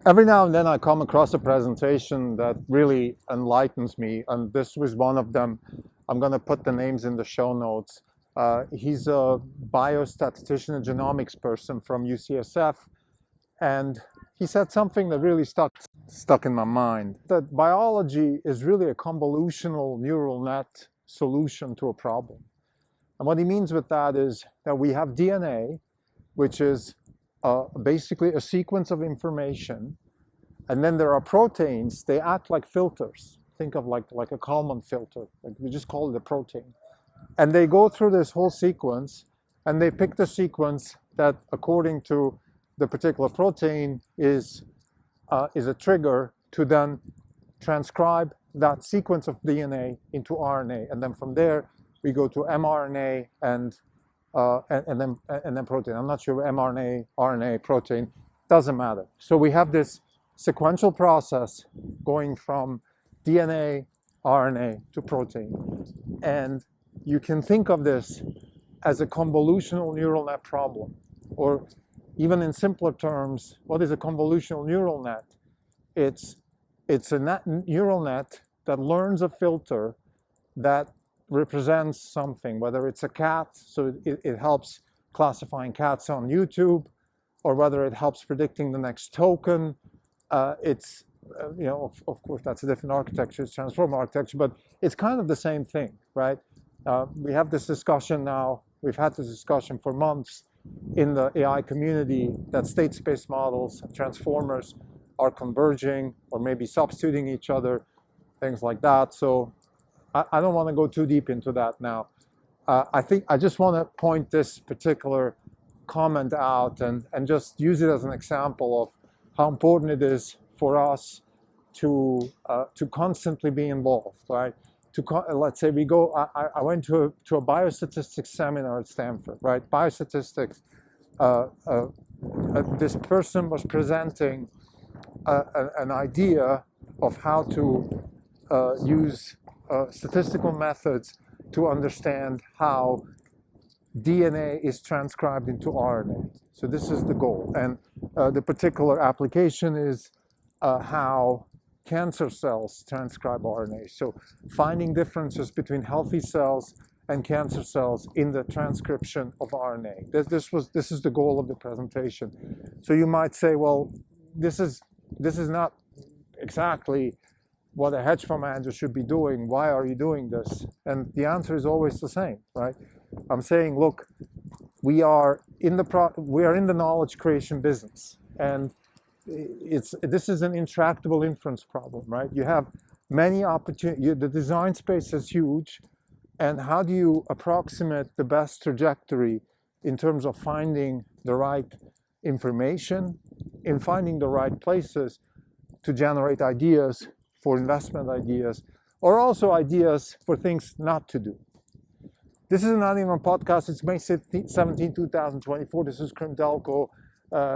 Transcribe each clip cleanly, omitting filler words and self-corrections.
Every now and then I come across a presentation that really enlightens me, and this was one of them. I'm going to put the names in the show notes. He's a biostatistician and genomics person from UCSF, and he said something that really stuck in my mind. That biology is really a convolutional neural net solution to a problem. And what he means with that is that we have DNA, which is basically a sequence of information. And then there are proteins, they act like filters. Think of like a Kalman filter, like we just call it a protein. And they go through this whole sequence and they pick the sequence that, according to the particular protein, is a trigger to then transcribe that sequence of DNA into RNA. And then from there, we go to mRNA and then protein. I'm not sure mRNA, RNA, protein, doesn't matter. So we have this sequential process going from DNA, RNA to protein. And you can think of this as a convolutional neural net problem. Or even in simpler terms, what is a convolutional neural net? It's a neural net that learns a filter that represents something, whether it's a cat, so it helps classifying cats on YouTube, or whether it helps predicting the next token. Of course, that's a different architecture, it's transformer architecture, but it's kind of the same thing, right? We have this discussion now, we've had this discussion for months in the AI community that state space models, transformers are converging or maybe substituting each other, things like that. So I don't want to go too deep into that now. I think I just want to point this particular comment out and just use it as an example of how important it is for us to constantly be involved, right? Let's say we go, I went to a biostatistics seminar at Stanford, right? Biostatistics, this person was presenting an idea of how to use statistical methods to understand how DNA is transcribed into RNA. So this is the goal. And the particular application is how cancer cells transcribe RNA. So finding differences between healthy cells and cancer cells in the transcription of RNA. This is the goal of the presentation. So you might say, well, this is not exactly what a hedge fund manager should be doing. Why are you doing this? And the answer is always the same, right? I'm saying, look, we are in the knowledge creation business, and this is an intractable inference problem, right? You have many opportunities. The design space is huge, and how do you approximate the best trajectory in terms of finding the right information, in finding the right places to generate ideas for investment ideas, or also ideas for things not to do. This is not even a podcast. It's May 17, 2024. This is Krim Delco.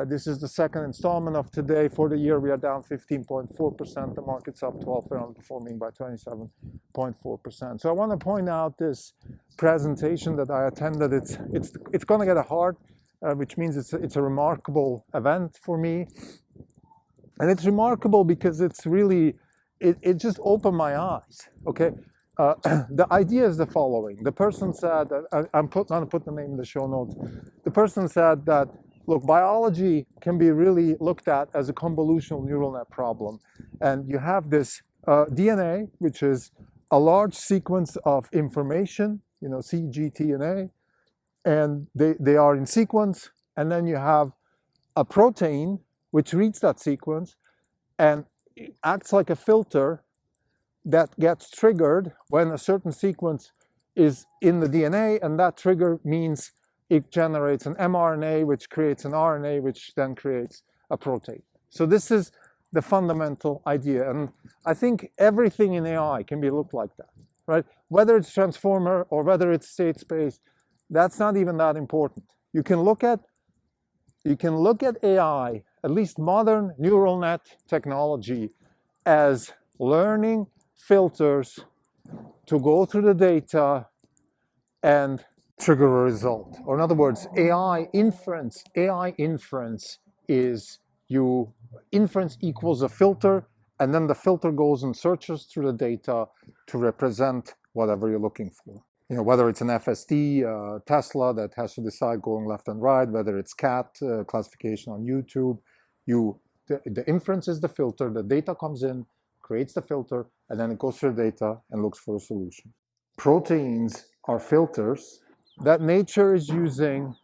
This is the second installment of today. For the year, we are down 15.4%. The market's up 12%, we're underperforming by 27.4%. So I want to point out this presentation that I attended. It's going to get hard, which means it's a remarkable event for me. And it's remarkable because it's really, it just opened my eyes, okay? The idea is the following. The person said, I'm going to put the name in the show notes. The person said that, look, biology can be really looked at as a convolutional neural net problem. And you have this DNA, which is a large sequence of information, C, G, T, and A, and they are in sequence. And then you have a protein, which reads that sequence and acts like a filter that gets triggered when a certain sequence is in the DNA, and that trigger means it generates an mRNA, which creates an RNA, which then creates a protein. So this is the fundamental idea, and I think everything in AI can be looked like that, right? Whether it's transformer or whether it's state space, that's not even that important. You can look at AI, at least modern neural net technology, as learning filters to go through the data and trigger a result. Or in other words, AI inference is you inference equals a filter, and then the filter goes and searches through the data to represent whatever you're looking for. Whether it's an FSD, Tesla that has to decide going left and right, whether it's cat classification on YouTube, the inference is the filter, the data comes in, creates the filter, and then it goes through the data and looks for a solution. Proteins are filters that nature is using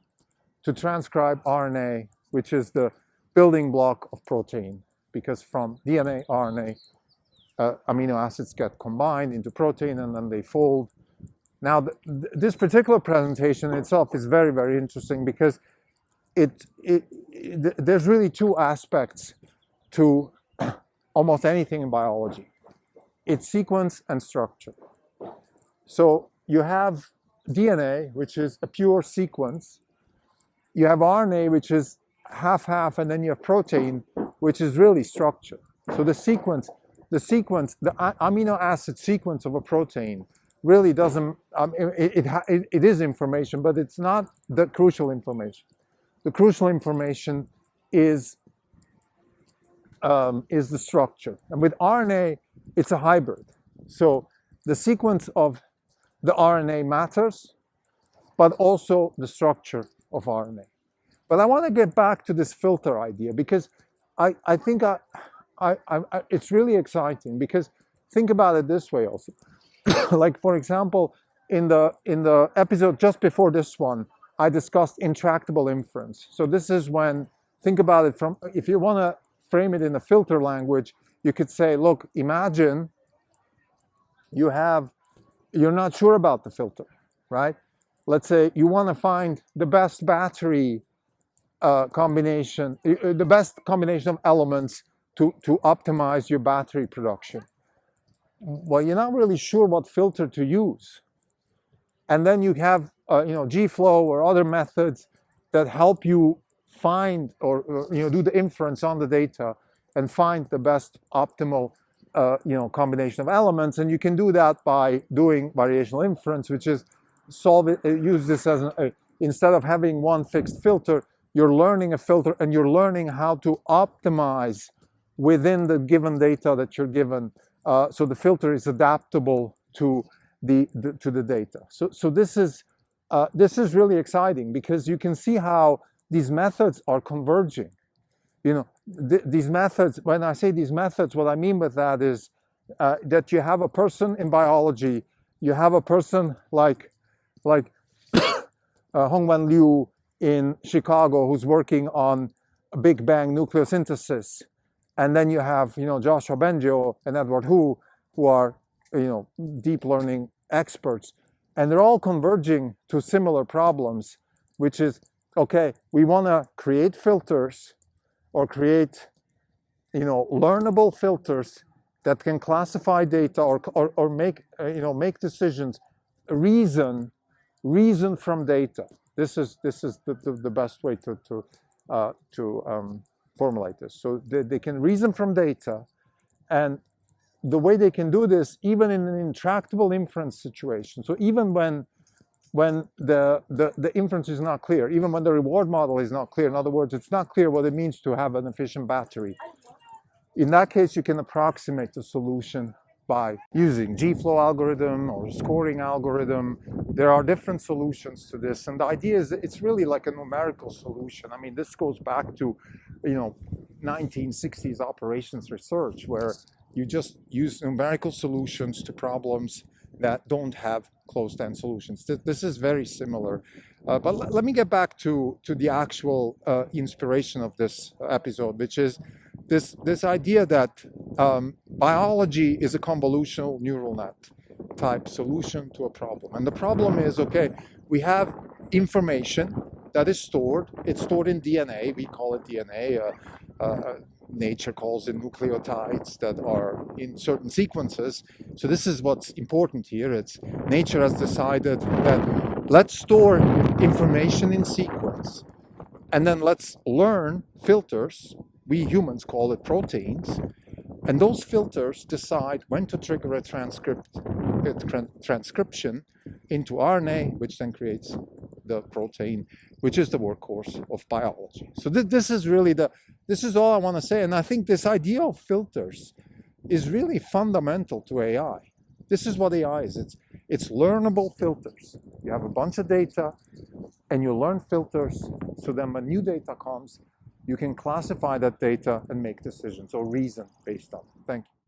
to transcribe RNA, which is the building block of protein, because from DNA, RNA, amino acids get combined into protein and then they fold. Now, this particular presentation itself is very, very interesting because there's really two aspects to almost anything in biology. It's sequence and structure. So you have DNA, which is a pure sequence. You have RNA, which is half-half, and then you have protein, which is really structure. So the amino acid sequence of a protein really doesn't, it is information, but it's not the crucial information. The crucial information is the structure. And with RNA, it's a hybrid. So the sequence of the RNA matters, but also the structure of RNA. But I want to get back to this filter idea because I think it's really exciting, because think about it this way also. Like, for example, in the episode just before this one, I discussed intractable inference. So this is when, think about it from, if you want to frame it in a filter language, you could say, look, imagine you're not sure about the filter, right? Let's say you want to find the best battery combination, the best combination of elements to optimize your battery production. Well, you're not really sure what filter to use. And then you have Gflow or other methods that help you find or do the inference on the data and find the best optimal combination of elements. And you can do that by doing variational inference, which is use this as instead of having one fixed filter, you're learning a filter and you're learning how to optimize within the given data that you're given. So the filter is adaptable to the data. So this is really exciting, because you can see how these methods are converging. These methods, when I say these methods, what I mean with that is that you have a person in biology, you have a person like Hongwen Liu in Chicago who's working on Big Bang nucleosynthesis. And then you have, Joshua Bengio and Edward Hu, who are, deep learning experts. And they're all converging to similar problems, which is, okay, we want to create filters or create, learnable filters that can classify data or make, make decisions, reason from data. This is the best way to formulate this. So they can reason from data, and the way they can do this, even in an intractable inference situation. So even when the inference is not clear, even when the reward model is not clear, in other words, it's not clear what it means to have an efficient battery. In that case, you can approximate the solution by using Gflow algorithm or scoring algorithm. There are different solutions to this, and the idea is that it's really like a numerical solution. I mean, this goes back to 1960s operations research, where you just use numerical solutions to problems that don't have closed-end solutions. This is very similar. But let me get back to the actual inspiration of this episode, which is this idea that biology is a convolutional neural net type solution to a problem. And the problem is, okay, we have information that is stored. It's stored in DNA. We call it DNA. Nature calls it nucleotides that are in certain sequences. So this is what's important here. It's nature has decided that let's store information in sequence, and then let's learn filters. We humans call it proteins. And those filters decide when to trigger a transcription into RNA, which then creates the protein, which is the workhorse of biology. So this is really the this is all I want to say. And I think this idea of filters is really fundamental to AI. This is what AI is. It's learnable filters. You have a bunch of data and you learn filters, so then when new data comes, you can classify that data and make decisions or reason based on it. Thank you.